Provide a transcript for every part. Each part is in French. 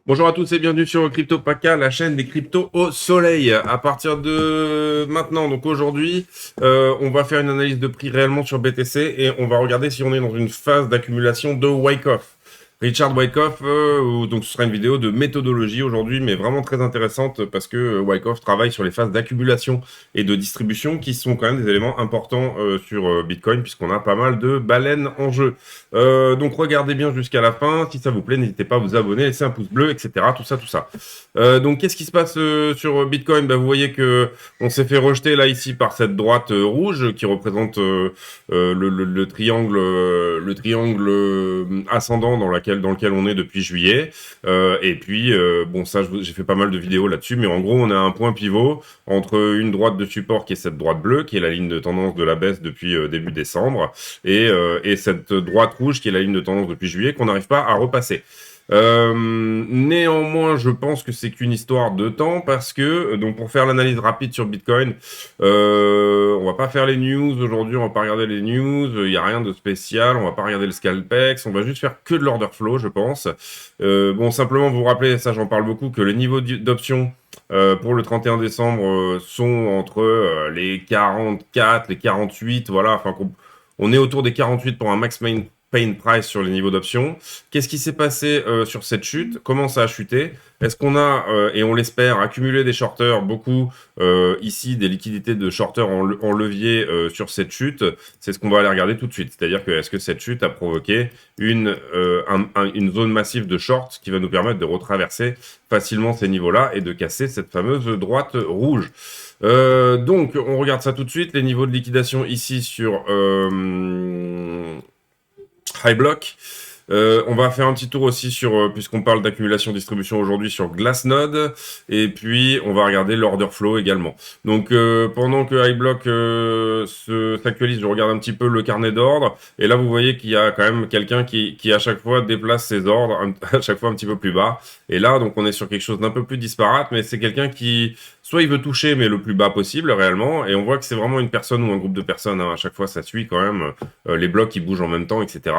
Bonjour à tous et bienvenue sur Crypto Paca, la chaîne des cryptos au soleil. À partir de maintenant, donc aujourd'hui, on va faire une analyse de prix réellement sur BTC et on va regarder si on est dans une phase d'accumulation de Wyckoff. Richard Wyckoff, donc ce sera une vidéo de méthodologie aujourd'hui, mais vraiment très intéressante parce que Wyckoff travaille sur les phases d'accumulation et de distribution qui sont quand même des éléments importants sur Bitcoin puisqu'on a pas mal de baleines en jeu. Donc regardez bien jusqu'à la fin. Si ça vous plaît, n'hésitez pas à vous abonner, laisser un pouce bleu, etc. Tout ça, tout ça. Donc qu'est-ce qui se passe sur Bitcoin? Vous voyez que on s'est fait rejeter là ici par cette droite rouge qui représente le triangle ascendant dans lequel on est depuis juillet. Et puis bon ça, j'ai fait pas mal de vidéos là-dessus, mais en gros on a un point pivot entre une droite de support qui est cette droite bleue, qui est la ligne de tendance de la baisse depuis début décembre, et cette droite rouge qui est la ligne de tendance depuis juillet qu'on n'arrive pas à repasser. Néanmoins, je pense que c'est qu'une histoire de temps parce que, donc pour faire l'analyse rapide sur Bitcoin, on va pas faire les news aujourd'hui, on va pas regarder les news, il y a rien de spécial, on va pas regarder le Scalpex, on va juste faire que de l'order flow, je pense. Bon, simplement vous rappeler, ça j'en parle beaucoup, que les niveaux d'options pour le 31 décembre sont entre les 44, les 48, voilà, enfin on est autour des 48 pour un max pain price sur les niveaux d'options. Qu'est-ce qui s'est passé sur cette chute? Comment ça a chuté? Est-ce qu'on a, et on l'espère, accumulé des shorters, beaucoup ici, des liquidités de shorters en levier sur cette chute? C'est ce qu'on va aller regarder tout de suite. C'est-à-dire que est-ce que cette chute a provoqué une zone massive de short qui va nous permettre de retraverser facilement ces niveaux-là et de casser cette fameuse droite rouge? Donc, on regarde ça tout de suite. Les niveaux de liquidation ici sur High Block. On va faire un petit tour aussi sur, puisqu'on parle d'accumulation-distribution aujourd'hui, sur Glassnode. Et puis, on va regarder l'order flow également. Donc, pendant que iBlock s'actualise, je regarde un petit peu le carnet d'ordre. Et là, vous voyez qu'il y a quand même quelqu'un qui à chaque fois déplace ses ordres, à chaque fois un petit peu plus bas. Et là, donc, on est sur quelque chose d'un peu plus disparate, mais c'est quelqu'un qui, soit il veut toucher, mais le plus bas possible, réellement. Et on voit que c'est vraiment une personne ou un groupe de personnes, hein. À chaque fois, ça suit quand même les blocs qui bougent en même temps, etc.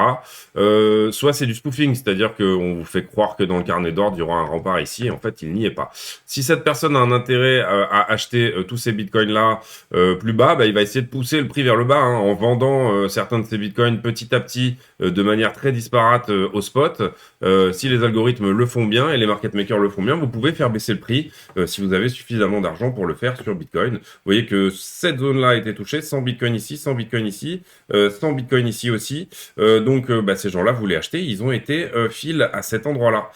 Soit c'est du spoofing, c'est-à-dire qu'on vous fait croire que dans le carnet d'ordre, il y aura un rempart ici, et en fait, il n'y est pas. Si cette personne a un intérêt à acheter tous ces bitcoins-là plus bas, il va essayer de pousser le prix vers le bas, hein, en vendant certains de ces bitcoins petit à petit, de manière très disparate au spot. Si les algorithmes le font bien et les market makers le font bien, vous pouvez faire baisser le prix si vous avez suffisamment d'argent pour le faire sur Bitcoin. Vous voyez que cette zone-là a été touchée, 100 bitcoins ici, 100 bitcoins ici, 100 bitcoins ici aussi. Donc ces gens-là voulaient acheter, ils ont été files à cet endroit-là.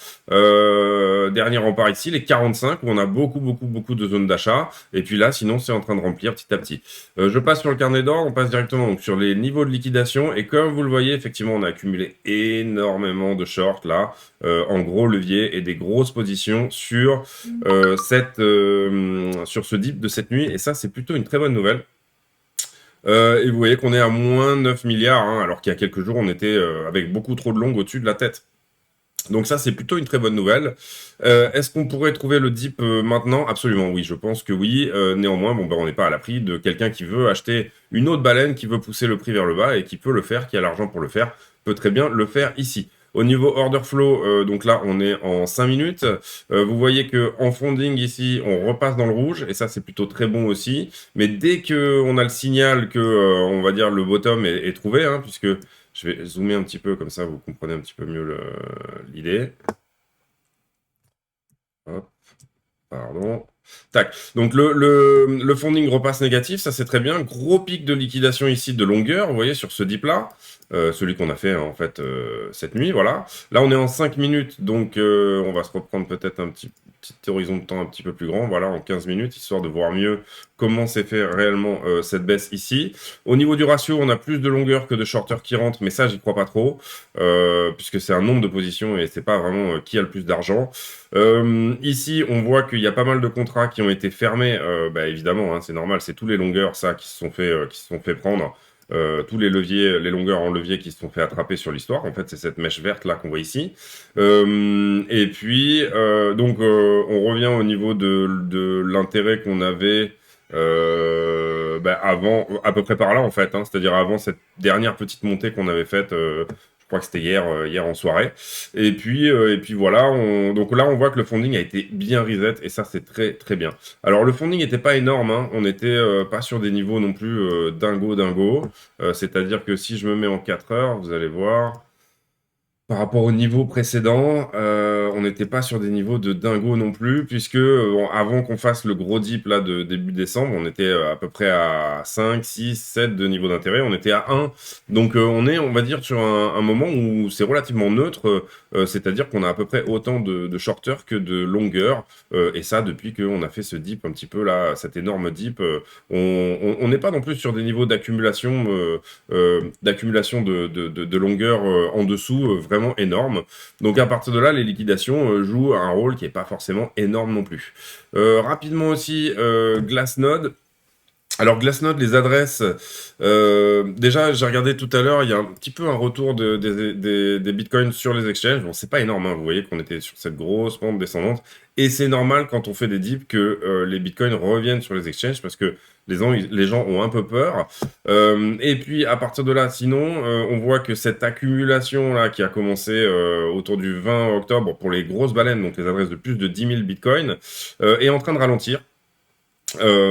Dernier rempart ici, les 45, où on a beaucoup de zones d'achat. Et puis là, sinon, c'est en train de remplir petit à petit. Je passe sur le carnet d'ordre, on passe directement donc, sur les niveaux de liquidation. Et comme vous le voyez, effectivement, on a accumulé énormément de shorts là, en gros levier et des grosses positions sur, sur ce dip de cette nuit. Et ça, c'est plutôt une très bonne nouvelle. Et vous voyez qu'on est à moins 9 milliards, hein, alors qu'il y a quelques jours, on était avec beaucoup trop de longues au-dessus de la tête. Donc ça, c'est plutôt une très bonne nouvelle. Est-ce qu'on pourrait trouver le dip maintenant? Absolument oui, je pense que oui. Néanmoins, on n'est pas à l'abri de quelqu'un qui veut acheter une autre baleine, qui veut pousser le prix vers le bas et qui peut le faire, qui a l'argent pour le faire, peut très bien le faire ici. Au niveau order flow, donc là, on est en 5 minutes. Vous voyez que en funding ici, on repasse dans le rouge, et ça, c'est plutôt très bon aussi. Mais dès qu'on a le signal que, on va dire, le bottom est trouvé, hein, puisque je vais zoomer un petit peu, comme ça, vous comprenez un petit peu mieux l'idée. Hop, pardon. Tac. Donc le funding repasse négatif, ça c'est très bien. Gros pic de liquidation ici de longueur, vous voyez, sur ce dip là. Celui qu'on a fait en fait cette nuit, voilà. Là on est en 5 minutes, donc on va se reprendre peut-être un petit horizon de temps un petit peu plus grand, voilà, en 15 minutes, histoire de voir mieux comment s'est fait réellement cette baisse ici. Au niveau du ratio, on a plus de longueur que de shorter qui rentrent, mais ça j'y crois pas trop, puisque c'est un nombre de positions et c'est pas vraiment qui a le plus d'argent. Ici, on voit qu'il y a pas mal de contrats qui ont été fermés, évidemment, hein, c'est normal, c'est tous les longueurs ça qui se sont fait prendre. Tous les leviers, les longueurs en levier qui se sont fait attraper sur l'histoire. En fait, c'est cette mèche verte là qu'on voit ici. Et puis, on revient au niveau de l'intérêt qu'on avait avant, à peu près par là en fait. Hein, c'est-à-dire avant cette dernière petite montée qu'on avait faite. Je crois que c'était hier en soirée. Et puis voilà, donc là, on voit que le funding a été bien reset, et ça, c'est très, très bien. Alors, le funding n'était pas énorme, hein. On n'était pas sur des niveaux non plus dingo. C'est-à-dire que si je me mets en 4 heures, vous allez voir, par rapport au niveau précédent, on n'était pas sur des niveaux de dingo non plus, puisque bon, avant qu'on fasse le gros dip là de début décembre, on était à peu près à 5, 6, 7 de niveau d'intérêt, on était à 1. Donc on est, on va dire, sur un moment où c'est relativement neutre, c'est-à-dire qu'on a à peu près autant de shorteurs que de longueurs, et ça depuis qu'on a fait ce dip un petit peu là, cet énorme dip, on n'est pas non plus sur des niveaux d'accumulation de longueur en dessous vraiment énorme. Donc à partir de là, les liquidations jouent un rôle qui n'est pas forcément énorme non plus. Rapidement aussi, Glassnode. Alors Glassnode, les adresses, déjà j'ai regardé tout à l'heure, il y a un petit peu un retour des bitcoins sur les exchanges. Bon, c'est pas énorme, hein, vous voyez qu'on était sur cette grosse pente descendante, et c'est normal quand on fait des dips que les bitcoins reviennent sur les exchanges, parce que les gens ont un peu peur. Et puis à partir de là, sinon, on voit que cette accumulation là qui a commencé autour du 20 octobre pour les grosses baleines, donc les adresses de plus de 10 000 bitcoins, est en train de ralentir.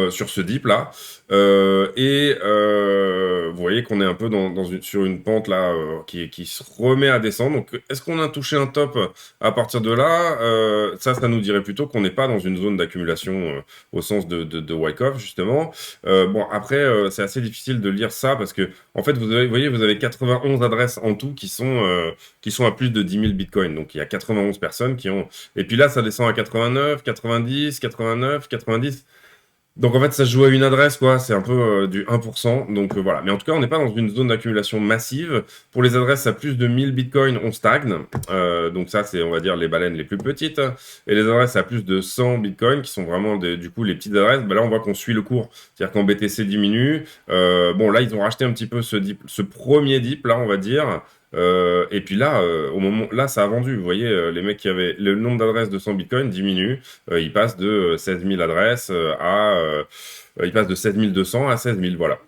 Sur ce dip là, vous voyez qu'on est un peu sur une pente là qui se remet à descendre. Donc est-ce qu'on a touché un top à partir de là? Ça nous dirait plutôt qu'on n'est pas dans une zone d'accumulation au sens de Wyckoff justement. Bon après c'est assez difficile de lire ça, parce que en fait vous voyez vous avez 91 adresses en tout qui sont à plus de 10 000 bitcoins. Donc il y a 91 personnes qui ont, et puis là ça descend à 89, 90, 89, 90. Donc en fait, ça se joue à une adresse, quoi. C'est un peu du 1%. Donc voilà. Mais en tout cas, on n'est pas dans une zone d'accumulation massive. Pour les adresses à plus de 1000 bitcoins, on stagne. Donc ça, c'est, on va dire, les baleines les plus petites. Et les adresses à plus de 100 bitcoins, qui sont vraiment du coup les petites adresses, ben là, on voit qu'on suit le cours. C'est-à-dire qu'en BTC diminue. Bon, là, ils ont racheté un petit peu ce premier dip, là, on va dire. Et puis là, au moment là, ça a vendu. Vous voyez, les mecs qui avaient le nombre d'adresses de 100 bitcoins diminue. Il passe de 16 000 adresses il passe de 7 200 à 16 000. Voilà.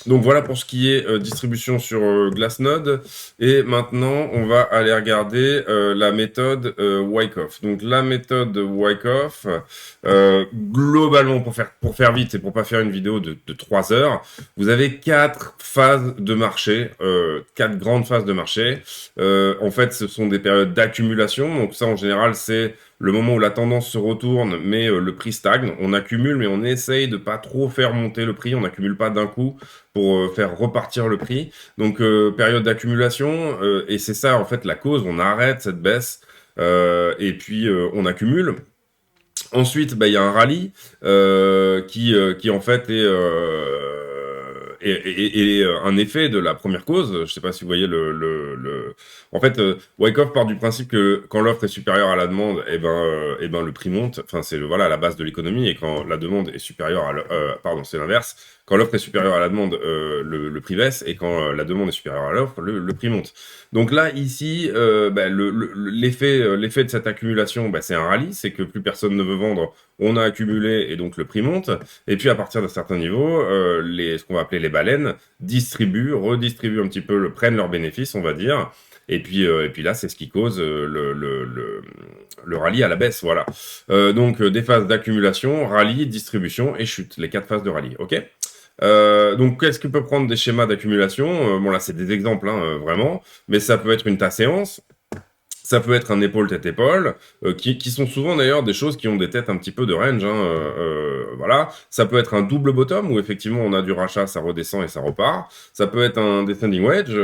Donc voilà pour ce qui est distribution sur Glassnode. Et maintenant, on va aller regarder la méthode Wyckoff. Donc la méthode Wyckoff, globalement, pour faire vite et pour pas faire une vidéo de 3 heures, vous avez 4 phases de marché, 4 grandes phases de marché. En fait, ce sont des périodes d'accumulation. Donc ça, en général, c'est le moment où la tendance se retourne, mais le prix stagne. On accumule, mais on essaye de pas trop faire monter le prix. On n'accumule pas d'un coup pour faire repartir le prix. Donc période d'accumulation, et c'est ça en fait la cause. On arrête cette baisse et puis on accumule. Ensuite, bah, il y a un rallye qui en fait est un effet de la première cause. Je ne sais pas si vous voyez En fait, Wyckoff part du principe que quand l'offre est supérieure à la demande, eh ben le prix monte. Enfin, c'est voilà la base de l'économie. Et quand la demande est supérieure pardon, c'est l'inverse. Quand l'offre est supérieure à la demande, le prix baisse, et quand la demande est supérieure à l'offre, le prix monte. Donc là, ici, bah, l'effet de cette accumulation, bah, c'est un rallye, c'est que plus personne ne veut vendre, on a accumulé et donc le prix monte. Et puis à partir d'un certain niveau, ce qu'on va appeler les baleines redistribuent un petit peu, prennent leurs bénéfices, on va dire. Et puis là, c'est ce qui cause le rallye à la baisse, voilà. Donc des phases d'accumulation, rallye, distribution et chute, les 4 phases de rallye, ok? Donc, qu'est-ce que peut prendre des schémas d'accumulation? Bon, là, c'est des exemples, hein, vraiment, mais ça peut être une tas-séance, ça peut être un épaule tête-épaule, qui sont souvent d'ailleurs des choses qui ont des têtes un petit peu de range, hein, voilà. Ça peut être un double bottom, où effectivement on a du rachat, ça redescend et ça repart. Ça peut être un descending wedge,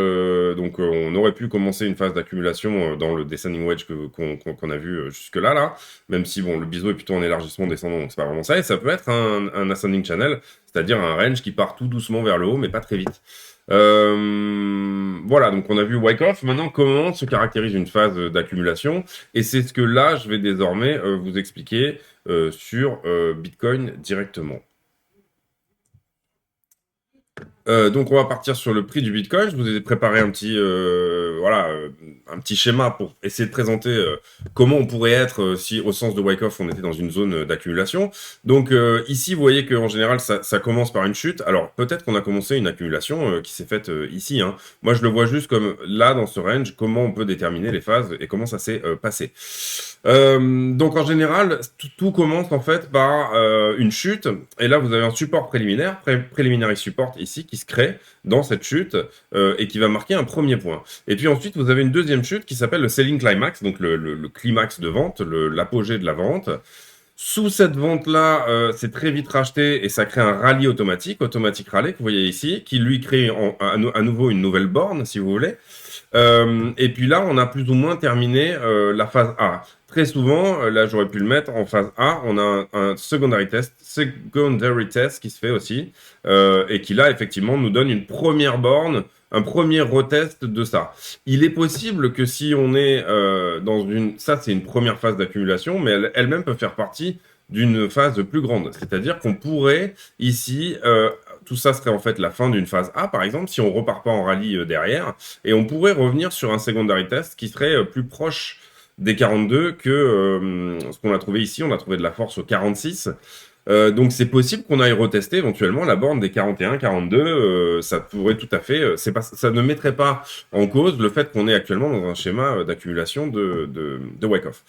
donc on aurait pu commencer une phase d'accumulation dans le descending wedge qu'on a vu jusque-là, là, même si bon, le biseau est plutôt en élargissement descendant, donc c'est pas vraiment ça. Et ça peut être un ascending channel, c'est-à-dire un range qui part tout doucement vers le haut, mais pas très vite. Voilà, donc on a vu Wyckoff. Maintenant, comment se caractérise une phase d'accumulation? Et c'est ce que là, je vais désormais vous expliquer sur Bitcoin directement. Donc on va partir sur le prix du Bitcoin. Je vous ai préparé un petit, voilà, un petit schéma pour essayer de présenter comment on pourrait être si, au sens de Wyckoff, on était dans une zone d'accumulation. Donc ici, vous voyez qu'en général, ça commence par une chute. Alors peut-être qu'on a commencé une accumulation qui s'est faite ici, hein. Moi, je le vois juste comme là, dans ce range, comment on peut déterminer les phases et comment ça s'est passé. Donc en général, tout commence en fait par une chute. Et là, vous avez un support préliminaire, preliminary support ici, qui se crée dans cette chute et qui va marquer un premier point. Et puis ensuite, vous avez une deuxième chute qui s'appelle le selling climax, donc le climax de vente, l'apogée de la vente. Sous cette vente-là, c'est très vite racheté et ça crée un rallye automatique rallye que vous voyez ici, qui lui crée à nouveau une nouvelle borne, si vous voulez. Et puis là, on a plus ou moins terminé la phase A. Très souvent, là j'aurais pu le mettre en phase A, on a un secondary test qui se fait aussi, et qui là effectivement nous donne une première borne, un premier retest de ça. Il est possible que si on est dans une... Ça c'est une première phase d'accumulation, mais elle-même peut faire partie d'une phase plus grande. C'est-à-dire qu'on pourrait ici... tout ça serait en fait la fin d'une phase A, par exemple, si on repart pas en rallye derrière, et on pourrait revenir sur un secondary test qui serait plus proche des 42 que ce qu'on a trouvé ici. On a trouvé de la force au 46. Donc c'est possible qu'on aille retester éventuellement la borne des 41, 42. Ça pourrait tout à fait... ça ne mettrait pas en cause le fait qu'on est actuellement dans un schéma d'accumulation de Wyckoff.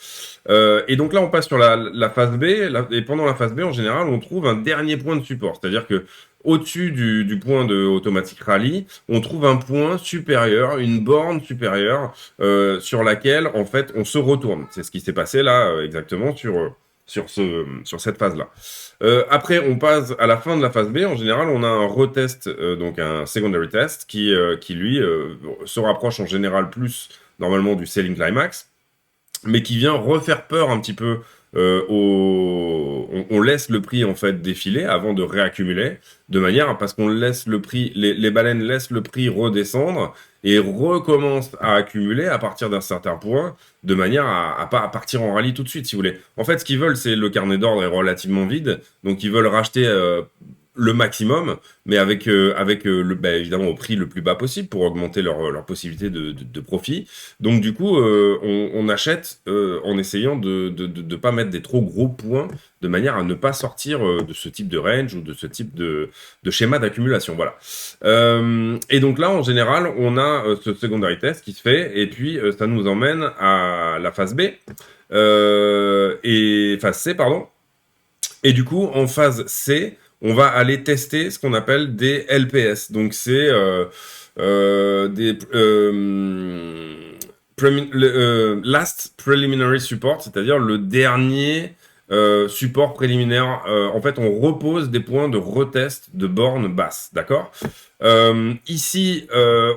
Et donc là, on passe sur la phase B. Et pendant la phase B, en général, on trouve un dernier point de support. C'est-à-dire que au-dessus du point de automatic rally, on trouve un point supérieur, une borne supérieure sur laquelle, en fait, on se retourne. C'est ce qui s'est passé là, exactement, sur cette phase-là. Après, on passe à la fin de la phase B. En général, on a un retest, donc un secondary test, qui lui, se rapproche en général plus, normalement, du selling climax, mais qui vient refaire peur un petit peu on laisse le prix en fait défiler avant de réaccumuler, de manière parce qu'on laisse le prix, les baleines laissent le prix redescendre et recommencent à accumuler à partir d'un certain point, de manière à pas partir en rallye tout de suite, si vous voulez. En fait, ce qu'ils veulent, c'est le carnet d'ordre est relativement vide, donc ils veulent racheter le maximum, mais avec évidemment au prix le plus bas possible pour augmenter leur possibilité de profit. Donc du coup, on achète en essayant de pas mettre des trop gros points, de manière à ne pas sortir de ce type de range ou de ce type de schéma d'accumulation. Voilà. Et donc là, en général, on a ce secondary test qui se fait, et puis ça nous emmène à la phase B, et phase C, pardon. Et du coup, en phase C, on va aller tester ce qu'on appelle des LPS. Donc, c'est des last preliminary support, c'est-à-dire le dernier support préliminaire. En fait, on repose des points de retest de borne basse, d'accord? Ici,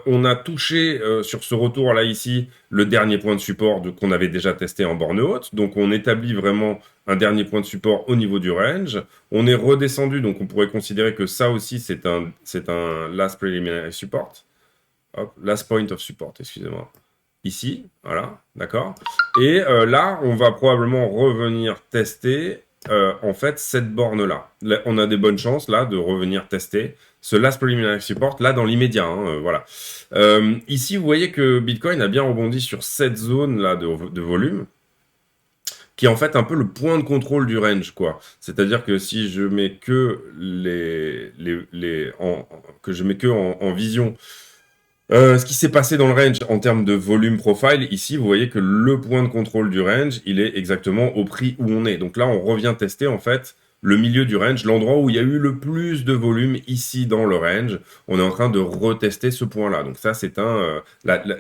on a touché sur ce retour-là ici le dernier point de support qu'on avait déjà testé en borne haute. Donc, on établit vraiment un dernier point de support au niveau du range. On est redescendu, donc on pourrait considérer que ça aussi, c'est un last preliminary support. Hop, last point of support, excusez-moi. Ici, voilà, d'accord. Et là, on va probablement revenir tester en fait cette borne-là. On a des bonnes chances là de revenir tester ce last preliminary support là dans l'immédiat. Hein, voilà. Ici, vous voyez que Bitcoin a bien rebondi sur cette zone là de volume, qui est en fait un peu le point de contrôle du range, quoi. C'est-à-dire que si je mets que en vision ce qui s'est passé dans le range en termes de volume profile, ici, vous voyez que le point de contrôle du range, il est exactement au prix où on est. Donc là, on revient tester, en fait, le milieu du range, l'endroit où il y a eu le plus de volume ici dans le range. On est en train de retester ce point-là. Donc ça, c'est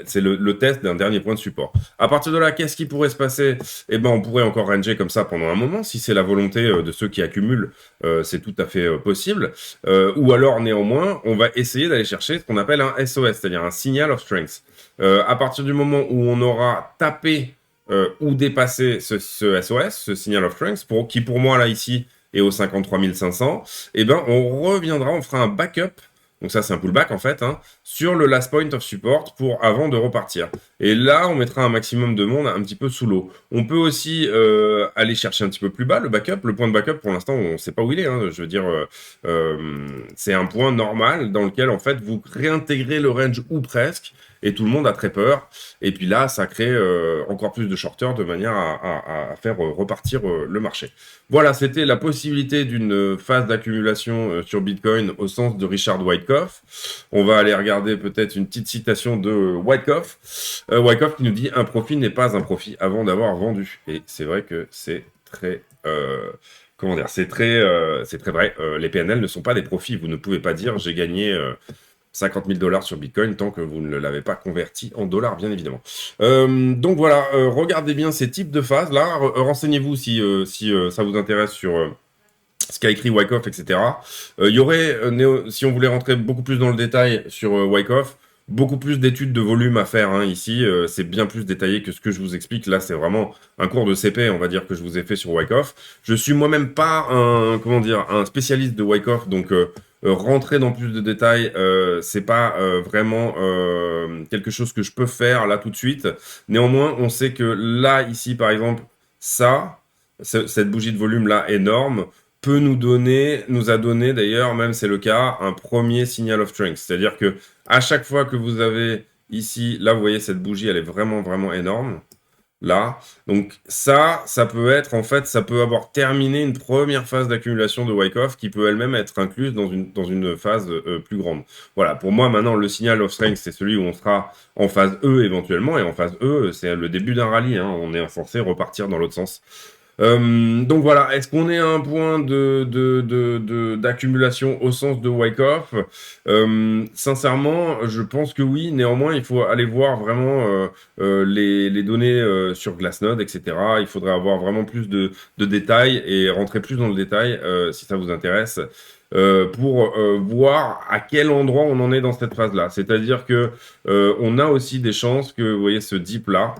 c'est le test d'un dernier point de support. À partir de là, qu'est-ce qui pourrait se passer? Eh ben, on pourrait encore ranger comme ça pendant un moment. Si c'est la volonté de ceux qui accumulent, c'est tout à fait possible. Ou alors, néanmoins, on va essayer d'aller chercher ce qu'on appelle un SOS, c'est-à-dire un signal of strength. À partir du moment où on aura tapé ou dépassé ce SOS, ce signal of strength, qui pour moi, là, ici, et aux 53 500, eh ben, on reviendra, on fera un backup, donc ça c'est un pullback en fait, hein, sur le last point of support avant de repartir. Et là, on mettra un maximum de monde un petit peu sous l'eau. On peut aussi aller chercher un petit peu plus bas le backup. Le point de backup, pour l'instant, on ne sait pas où il est. Hein, je veux dire, c'est un point normal dans lequel en fait vous réintégrez le range ou presque, et tout le monde a très peur. Et puis là, ça crée encore plus de shorters de manière à faire repartir le marché. Voilà, c'était la possibilité d'une phase d'accumulation sur Bitcoin au sens de Richard Wyckoff. On va aller regarder peut-être une petite citation de Wyckoff. Wyckoff qui nous dit « Un profit n'est pas un profit avant d'avoir vendu ». Et c'est vrai que c'est très... comment dire, c'est très vrai. Les PNL ne sont pas des profits. Vous ne pouvez pas dire j'ai gagné 50 000 $ sur Bitcoin tant que vous ne l'avez pas converti en dollars, bien évidemment. Donc voilà, regardez bien ces types de phases là. Renseignez-vous si ça vous intéresse sur ce qu'a écrit Wyckoff, etc. Il y aurait, si on voulait rentrer beaucoup plus dans le détail sur Wyckoff, beaucoup plus d'études de volume à faire hein, ici. C'est bien plus détaillé que ce que je vous explique. Là, c'est vraiment un cours de CP, on va dire, que je vous ai fait sur Wyckoff. Je suis moi-même pas un, comment dire, un spécialiste de Wyckoff, donc rentrer dans plus de détails, c'est pas vraiment quelque chose que je peux faire là tout de suite. Néanmoins, on sait que là, ici, par exemple, cette bougie de volume là énorme, peut nous a donné d'ailleurs, même c'est le cas, un premier signal of strength. C'est-à-dire que à chaque fois que vous avez ici, là vous voyez cette bougie, elle est vraiment vraiment énorme. Là, donc ça peut être, en fait, ça peut avoir terminé une première phase d'accumulation de Wyckoff qui peut elle-même être incluse dans une phase plus grande. Voilà, pour moi maintenant le signal of strength c'est celui où on sera en phase E éventuellement, et en phase E c'est le début d'un rallye, hein, on est censé repartir dans l'autre sens. Donc voilà, est-ce qu'on est à un point d'accumulation au sens de Wyckoff? Sincèrement, je pense que oui. Néanmoins, il faut aller voir vraiment les données sur Glassnode, etc. Il faudrait avoir vraiment plus de détails et rentrer plus dans le détail si ça vous intéresse. Pour voir à quel endroit on en est dans cette phase-là. C'est-à-dire que on a aussi des chances que, vous voyez, ce dip-là,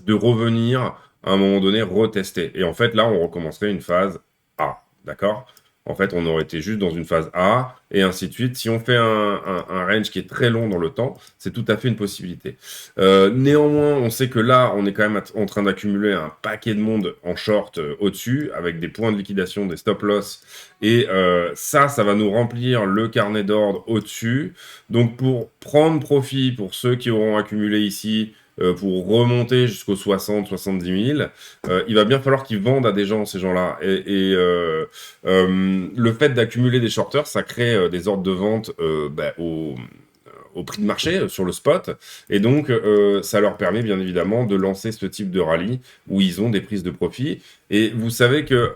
de revenir à un moment donné retester. Et en fait, là, on recommencerait une phase A, d'accord? En fait, on aurait été juste dans une phase A, et ainsi de suite. Si on fait un range qui est très long dans le temps, c'est tout à fait une possibilité. Néanmoins, on sait que là, on est quand même en train d'accumuler un paquet de monde en short au-dessus, avec des points de liquidation, des stop-loss, et ça va nous remplir le carnet d'ordre au-dessus. Donc, pour prendre profit, pour ceux qui auront accumulé ici, pour remonter jusqu'aux 60-70 000, il va bien falloir qu'ils vendent à des gens, ces gens-là. Et le fait d'accumuler des shorters, ça crée des ordres de vente au prix de marché, sur le spot. Et donc, ça leur permet bien évidemment de lancer ce type de rallye où ils ont des prises de profit. Et vous savez que,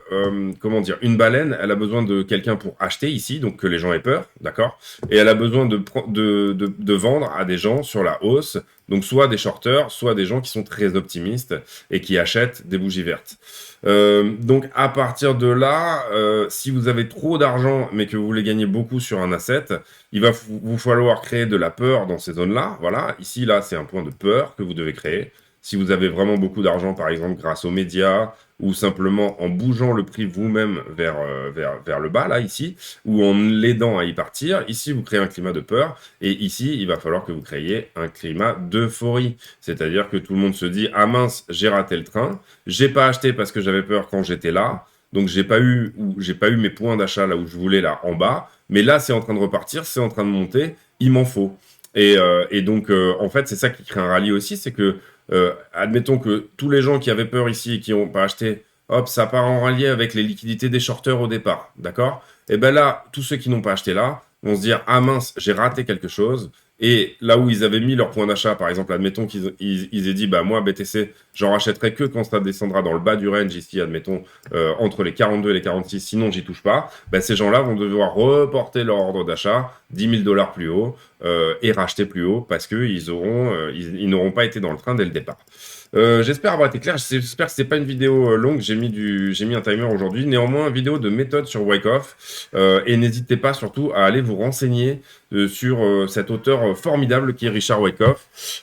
comment dire, une baleine, elle a besoin de quelqu'un pour acheter ici, donc que les gens aient peur, d'accord? Et elle a besoin de vendre à des gens sur la hausse, donc soit des shorters, soit des gens qui sont très optimistes et qui achètent des bougies vertes. Donc à partir de là, si vous avez trop d'argent mais que vous voulez gagner beaucoup sur un asset, il va vous falloir créer de la peur dans ces zones-là. Voilà, ici, là, c'est un point de peur que vous devez créer. Si vous avez vraiment beaucoup d'argent, par exemple, grâce aux médias, ou simplement en bougeant le prix vous-même vers le bas, là, ici, ou en l'aidant à y partir, ici, vous créez un climat de peur, et ici, il va falloir que vous créiez un climat d'euphorie. C'est-à-dire que tout le monde se dit « Ah mince, j'ai raté le train, j'ai pas acheté parce que j'avais peur quand j'étais là, donc j'ai pas eu mes points d'achat là où je voulais, là, en bas, mais là, c'est en train de repartir, c'est en train de monter, il m'en faut. » Et donc, en fait, c'est ça qui crée un rallye aussi, c'est que admettons que tous les gens qui avaient peur ici et qui n'ont pas acheté, hop, ça part en rallye avec les liquidités des shorters au départ, d'accord? Et ben là, tous ceux qui n'ont pas acheté là vont se dire, ah mince, j'ai raté quelque chose. Et là où ils avaient mis leur point d'achat, par exemple, admettons qu'ils aient dit, bah moi, BTC, j'en rachèterai que quand ça descendra dans le bas du range ici, admettons, entre les 42 et les 46, sinon j'y touche pas, bah, ces gens-là vont devoir reporter leur ordre d'achat 10 000 $ plus haut et racheter plus haut parce qu'ils n'auront pas été dans le train dès le départ. J'espère avoir été clair. J'espère que c'est pas une vidéo longue. J'ai mis un timer aujourd'hui. Néanmoins, une vidéo de méthode sur Wyckoff. Et n'hésitez pas surtout à aller vous renseigner sur cet auteur formidable qui est Richard Wyckoff.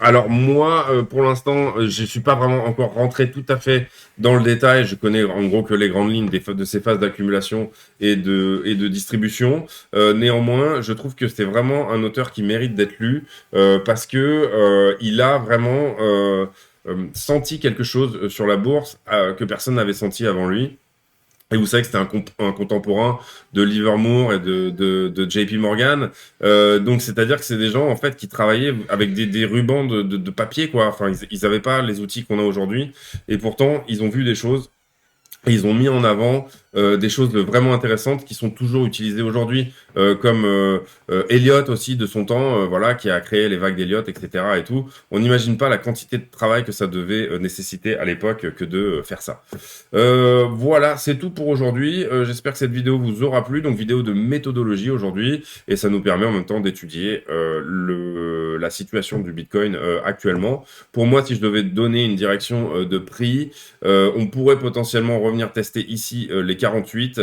Alors moi, pour l'instant, je suis pas vraiment encore rentré tout à fait dans le détail. Je connais en gros que les grandes lignes de ces phases d'accumulation et de distribution. Néanmoins, je trouve que c'est vraiment un auteur qui mérite d'être lu parce que il a vraiment senti quelque chose sur la bourse que personne n'avait senti avant lui. Et vous savez que c'était un contemporain de Livermore et de JP Morgan. Donc, c'est-à-dire que c'est des gens, en fait, qui travaillaient avec des rubans de papier, quoi. Enfin, ils avaient pas les outils qu'on a aujourd'hui. Et pourtant, ils ont vu des choses. Et ils ont mis en avant des choses vraiment intéressantes qui sont toujours utilisées aujourd'hui, comme Elliott aussi de son temps, voilà, qui a créé les vagues d'Elliott, etc. et tout. On n'imagine pas la quantité de travail que ça devait nécessiter à l'époque que de faire ça. Voilà, c'est tout pour aujourd'hui. J'espère que cette vidéo vous aura plu. Donc vidéo de méthodologie aujourd'hui, et ça nous permet en même temps d'étudier la situation du Bitcoin actuellement. Pour moi, si je devais donner une direction de prix, on pourrait potentiellement revenir tester ici les 48.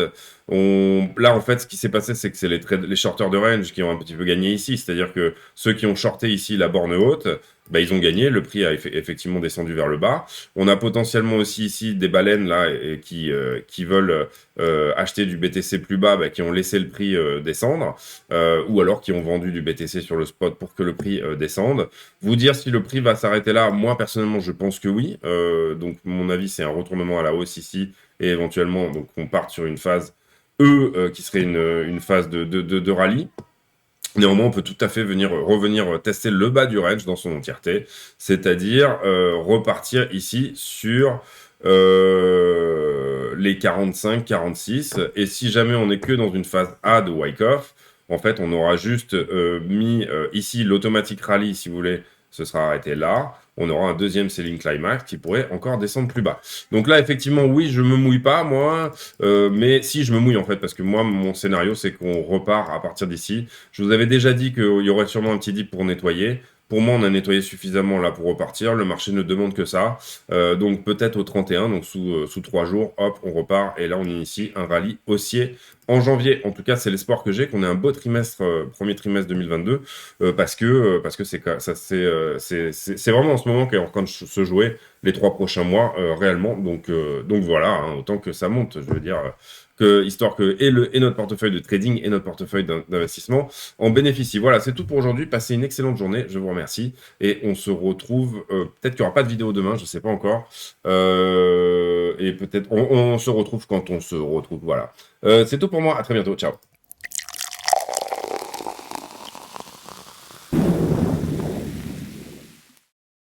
Là, en fait, ce qui s'est passé, c'est que c'est les shorters de range qui ont un petit peu gagné ici. C'est-à-dire que ceux qui ont shorté ici la borne haute, bah, ils ont gagné. Le prix a effectivement descendu vers le bas. On a potentiellement aussi ici des baleines là qui veulent acheter du BTC plus bas, bah, qui ont laissé le prix descendre, ou alors qui ont vendu du BTC sur le spot pour que le prix descende. Vous dire si le prix va s'arrêter là, moi personnellement, je pense que oui. Donc, mon avis, c'est un retournement à la hausse ici, et éventuellement, donc, on part sur une phase qui serait une phase de rallye. Néanmoins, on peut tout à fait revenir tester le bas du range dans son entièreté, c'est-à-dire repartir ici sur les 45-46. Et si jamais on n'est que dans une phase A de Wyckoff, en fait, on aura juste mis ici l'automatique rallye, si vous voulez, ce sera arrêté là. On aura un deuxième selling climax qui pourrait encore descendre plus bas. Donc là, effectivement, oui, je me mouille pas, moi, mais si, je me mouille, en fait, parce que moi, mon scénario, c'est qu'on repart à partir d'ici. Je vous avais déjà dit qu'il y aurait sûrement un petit dip pour nettoyer. Pour moi, on a nettoyé suffisamment là pour repartir. Le marché ne demande que ça. Donc peut-être au 31, donc sous 3 jours, hop, on repart. Et là, on initie un rallye haussier en janvier. En tout cas, c'est l'espoir que j'ai qu'on ait un beau trimestre, premier trimestre 2022, parce que c'est vraiment en ce moment qu'est en train de se jouer les 3 prochains mois réellement. Donc voilà, hein, autant que ça monte, je veux dire. Histoire que et notre portefeuille de trading et notre portefeuille d'investissement en bénéficient. Voilà, c'est tout pour aujourd'hui. Passez une excellente journée. Je vous remercie. Et on se retrouve. Peut-être qu'il n'y aura pas de vidéo demain, je ne sais pas encore. Et peut-être on se retrouve quand on se retrouve. Voilà. C'est tout pour moi. À très bientôt. Ciao.